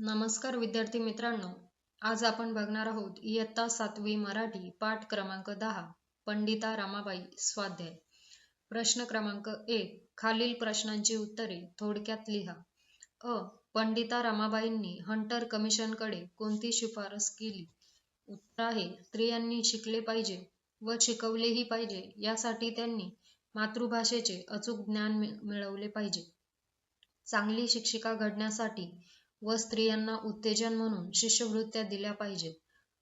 नमस्कार विद्यार्थी मित्रांनो, आज आपण बघणार आहोत इयत्ता 7वी मराठी पाठ क्रमांक 10 पंडिता रमाबाई स्वाध्याय. प्रश्न क्रमांक 1. खालील प्रश्नांची उत्तरे थोडक्यात लिहा. पंडिता रमाबाईंनी हंटर कमिशनकडे कोणती शिफारस केली? उत्तर आहे, स्त्रियांनी शिकले पाहिजे व शिकवलेही पाहिजे, यासाठी त्यांनी मातृभाषेचे अचूक ज्ञान मिळवले पाहिजे. चांगली शिक्षिका घडण्यासाठी व स्त्रियांना उत्तेजन म्हणून शिष्यवृत्त्या दिल्या पाहिजेत,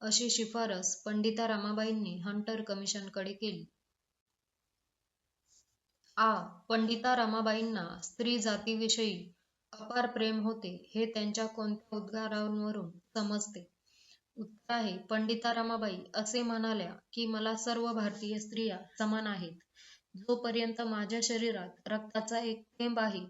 अशी शिफारस पंडिता रमाबाईंनी हंटर कमिशनकडे केली. पंडिता रमाबाईंना स्त्री जातीविषयी अपार प्रेम होते, हे त्यांच्या कोणत्या उद्गारांवरून समजते? उत्तर आहे, पंडिता रमाबाई असे म्हणाल्या की मला सर्व भारतीय स्त्रिया समान आहेत. जोपर्यंत माझ्या शरीरात रक्ताचा एक थेंब आहे,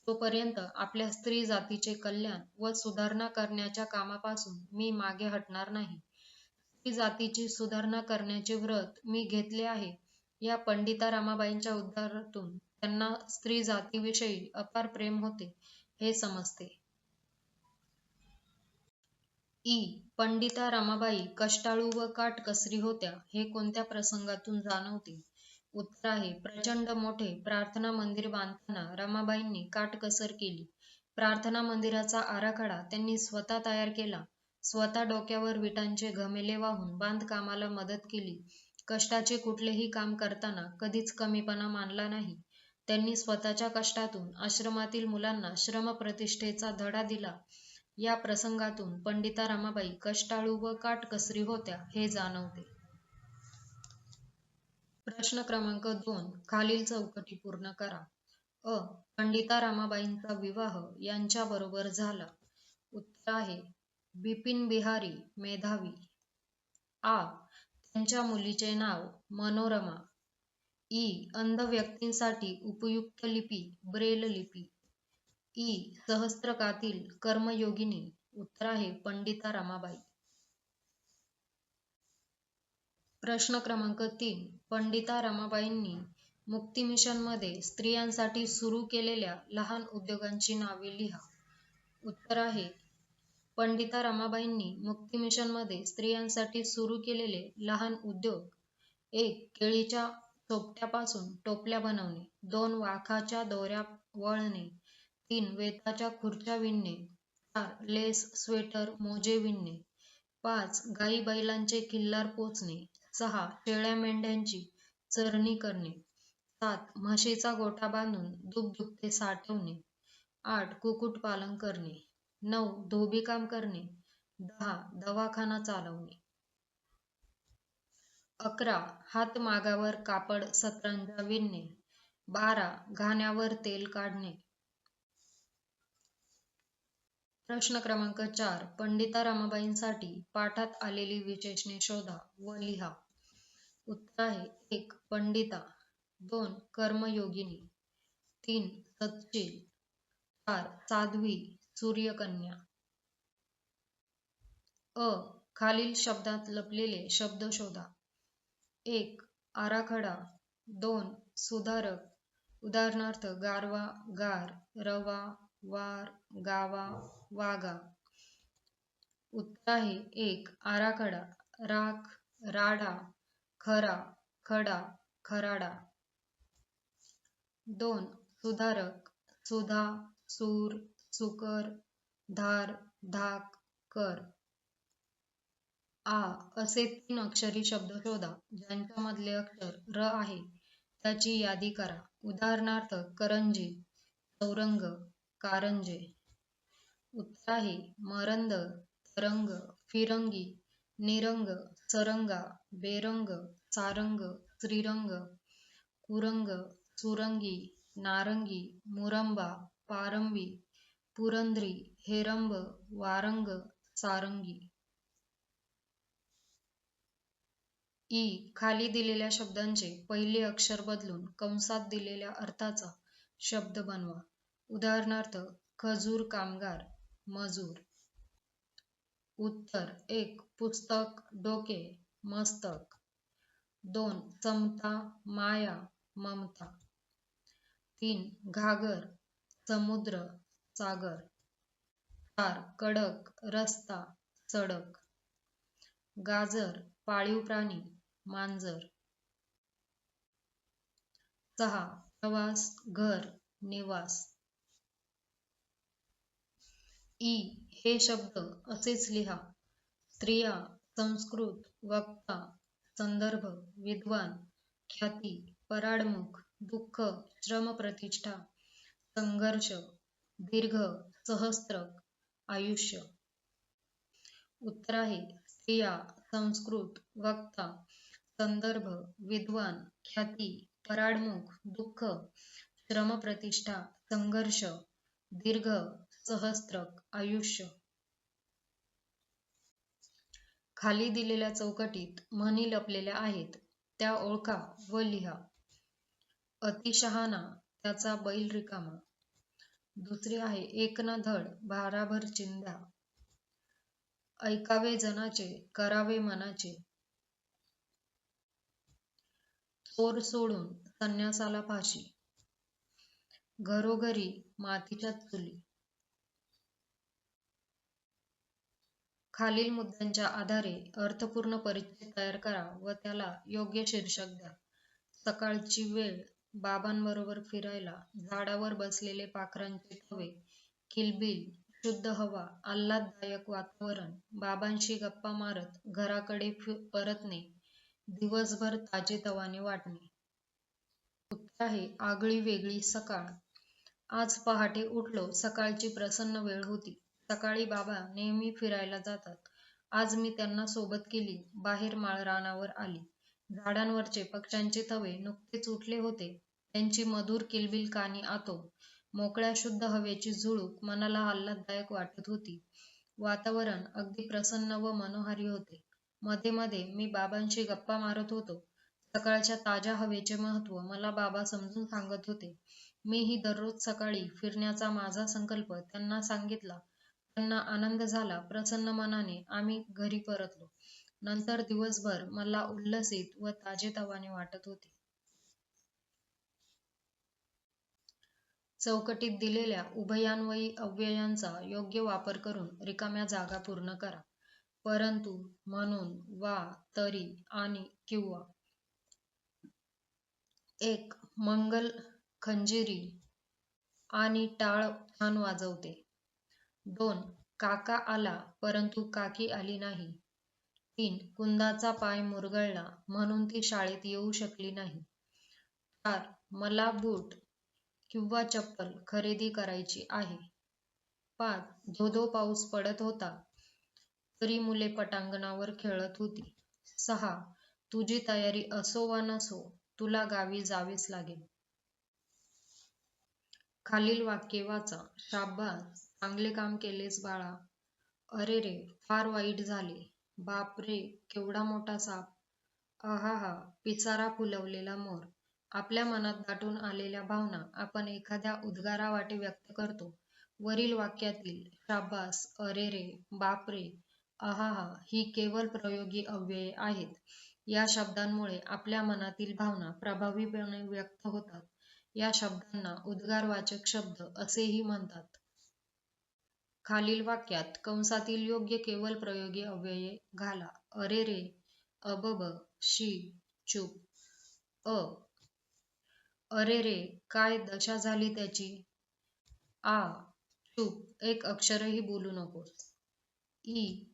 तोपर्यंत आपल्या स्त्री जातीचे कल्याण व सुधारणा करण्याच्या कामापासून मी मागे हटणार नाही. स्त्री जातीची सुधारणा करण्याचे व्रत मी घेतले आहे. या पंडिता रमाबाईंच्या उद्गारातून त्यांना स्त्री जातीविषयी अपार प्रेम होते, हे समजते. पंडिता रमाबाई कष्टाळू व काटकसरी होत्या, हे कोणत्या प्रसंगातून जाणवते? उत्तर आहे, प्रचंड मोठे प्रार्थना मंदिर बांधताना रमाबाईंनी काटकसर केली. प्रार्थना मंदिराचा आराखडा त्यांनी स्वतः तयार केला. स्वतः डोक्यावर विटांचे घमेले वाहून बांधकामाला मदत केली. कष्टाचे कुठलेही काम करताना कधीच कमीपणा मानला नाही. त्यांनी स्वतःच्या कष्टातून आश्रमातील मुलांना श्रमप्रतिष्ठेचा धडा दिला. या प्रसंगातून पंडिता रमाबाई कष्टाळू व काटकसरी होत्या, हे जाणवते. प्रश्न क्रमांक 2. खालील चौकटी पूर्ण करा. पंडिता रमाबाईंचा विवाह यांच्याबरोबर झाला? उत्तर आहे, बिपिन बिहारी मेधावी. त्यांच्या मुलीचे नाव मनोरमा. अंध व्यक्तींसाठी उपयुक्त लिपी ब्रेल लिपी. सहस्त्रकातील कर्मयोगिनी. उत्तर आहे, पंडिता रमाबाई. प्रश्न क्रमांक 3. पंडिता रमाबाईंनी मुक्ती मिशनमध्ये स्त्रियांसाठी सुरू केलेल्या लहान उद्योगांची नावे लिहा. उत्तर आहे, पंडिता रमाबाईंनी मुक्ती मिशनमध्ये स्त्रियांसाठी सुरू केलेले लहान उद्योग: 1. केळीच्या चोपट्यापासून टोपल्या बनवणे. 2. वाखाच्या दोऱ्या वळणे. 3. वेताच्या खुर्च्या विणणे. 4. लेस, स्वेटर, मोजे विणणे. 5. गाई बैलांचे खिल्लार पोचणे. 6. शेळ्या मेंढ्यांची चरणी करणे. 7. म्हशीचा गोठा बांधून दुभते साठवणे. 8. कुक्कुटपालन करणे. 9. धोबीकाम करणे. 10. दवाखाना चालवणे. 11. हातमागावर कापड सतरंजा विणणे. 12. घाण्यावर तेल काढणे. प्रश्न क्रमांक 4. पंडिता रमाबाईंसाठी पाठात आलेली विशेषणे शोधा व लिहा. उत्तर आहे, 1. पंडिता. 2. कर्मयोगिनी. 3. सत्शील. 4. साध्वी, सूर्यकन्या. खालील शब्दात लपलेले शब्द शोधा. 1. आराखडा. 2. सुधारक. उदाहरणार्थ गारवा, गार, रवा, वार, गावा, वागा. उत्तर आहे, 1. आराखडा. राख, राडा, खरा, खडा, खराडा. 2. सुधारक. सुधा, सूर, सुकर, धार, धाक, कर. असे 3 अक्षरी शब्द शोधा ज्यांच्यामधले अक्षर र आहे, त्याची यादी करा. उदाहरणार्थ करंजी, चौरंग, कारंजे. उत्तर आहे, मरंद, तरंग, फिरंगी, निरंग, सरंगा, बेरंग, सारंग, श्रीरंग, कुरंग, सुरंगी, नारंगी, मुरंबा, पारंबी, पुरंदरी, हेरंब, वारंग, सारंगी. खाली दिलेल्या शब्दांचे पहिले अक्षर बदलून कंसात दिलेल्या अर्थाचा शब्द बनवा. उदाहरणार्थ खजूर, कामगार, मजूर. उत्तर: 1. पुस्तक, डोके, मस्तक. 2. समता, माया, ममता. 3. घागर, समुद्र, सागर. 4. कडक, रस्ता, सडक. गाजर, पाळीव प्राणी, मांजर. 6. प्रवास, घर, निवास. ई. हे शब्द असेच लिहा. स्त्रिया, संस्कृत, वक्ता, संदर्भ, विद्वान, ख्याती, पराडमुख, दुःख, श्रमप्रतिष्ठा, संघर्ष, दीर्घ, सहस्त्रक, आयुष्य. उत्तर आहे स्त्रिया, संस्कृत, वक्ता, संदर्भ, विद्वान, ख्याती, पराडमुख, दुःख, श्रमप्रतिष्ठा, संघर्ष, दीर्घ, सहस्त्रक, आयुष्य. खाली दिलेल्या चौकटीत म्हणी लपलेल्या आहेत, त्या ओळखा व लिहा. अतिशहाणा, त्याचा बैल रिकामा. दुसरी आहे एक ना धड, भाराभर चिंध्या. ऐकावे जनाचे, करावे मनाचे. चोर सोडून संन्यासाला फाशी. घरोघरी मातीच्या चुली. खालील मुद्द्यांच्या आधारे अर्थपूर्ण परिचय तयार करा व त्याला योग्य शीर्षक द्या. सकाळची वेळ, बाबांबरोबर फिरायला, झाडावर बसलेले पाखरांचे थवे, किलबिल, शुद्ध हवा, आल्हाददायक वातावरण, बाबांशी गप्पा मारत घराकडे परतणे, दिवसभर ताजेतवाने वाटणे. उत्तर आहे आगळी वेगळी सकाळ. आज पहाटे उठलो, सकाळची प्रसन्न वेळ होती. सकाळी बाबा नेहमी फिरायला जातात. आज मी त्यांना सोबत केली. बाहेर माळरानावर आली. झाडांवरचे पक्ष्यांचे थवे नुकतेच उठले होते. त्यांची मधुर किलबिल कानी आतो. मोकळ्या शुद्ध हवेची झुळूक मनाला आल्हाददायक वाटत होती. वातावरण अगदी प्रसन्न व मनोहारी होते. मध्ये मध्ये मी बाबांशी गप्पा मारत होतो. सकाळच्या ताज्या हवेचे महत्त्व मला बाबा समजून सांगत होते. मीही दररोज सकाळी फिरण्याचा माझा संकल्प त्यांना सांगितला. त्यांना आनंद झाला. प्रसन्न मनाने आम्ही घरी परतलो. नंतर दिवसभर मला उल्हसित व ताजेतवाने वाटत होते. चौकटीत दिलेल्या उभयान्वयी अव्ययांचा योग्य वापर करून रिकाम्या जागा पूर्ण करा. परंतु, म्हणून, वा, तरी, आणि, किंवा. 1. मंगल खंजिरी आणि टाळ छान वाजवते. 2. काका आला परंतु काकी आली नाही. 3. कुंदाचा पाय मुरगळला म्हणून ती शाळेत येऊ शकली नाही. 4. मला बूट किंवा चप्पल खरेदी करायची आहे. 5. धो-धो पाऊस पडत होता तरी मुले पटांगणावर खेळत होती. 6. तुझी तयारी असो वा नसो, तुला गावी जावेच लागेल. खालील वाक्ये वाचा. शाब्बास, चांगले काम केलेस बाळा. अरे रे, फार वाईट झाले. बाप रे, केवढा मोठा साप. आहाहा, पिसारा फुलवलेला मोर. आपल्या मनात दाटून आलेल्या भावना आपण एखाद्या उद्गारावाटे व्यक्त करतो. वरील वाक्यातील शाब्बास, अरे रे, बाप रे, आहाहा ही केवळ प्रयोगी अव्यये आहेत. या शब्दांमुळे आपल्या मनातील भावना प्रभावीपणे व्यक्त होतात. या शब्दांना उद्गारवाचक शब्द असेही म्हणतात. खालील वाक्यात कंसातील योग्य केवळ प्रयोगी अव्यये घाला. अरे रे, अबब, शी, चूप. अरे रे, काय दशा झाली त्याची. आ, चूप, एक अक्षरही बोलू नकोस. ई,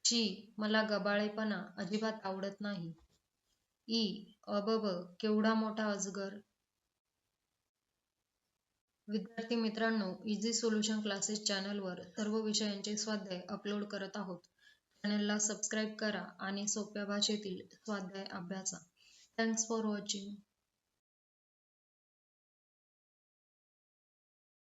शी, मला गबाळेपणा अजिबात आवडत नाही. ई, अबब, केवढा मोठा अजगर. विद्यार्थी मित्रांनो, इझी सोल्युशन क्लासेस चॅनलवर सर्व विषयांचे स्वाध्याय अपलोड करत आहोत. चॅनलला सबस्क्राईब करा आणि सोप्या भाषेतील स्वाध्याय अभ्यासा. Thanks for watching.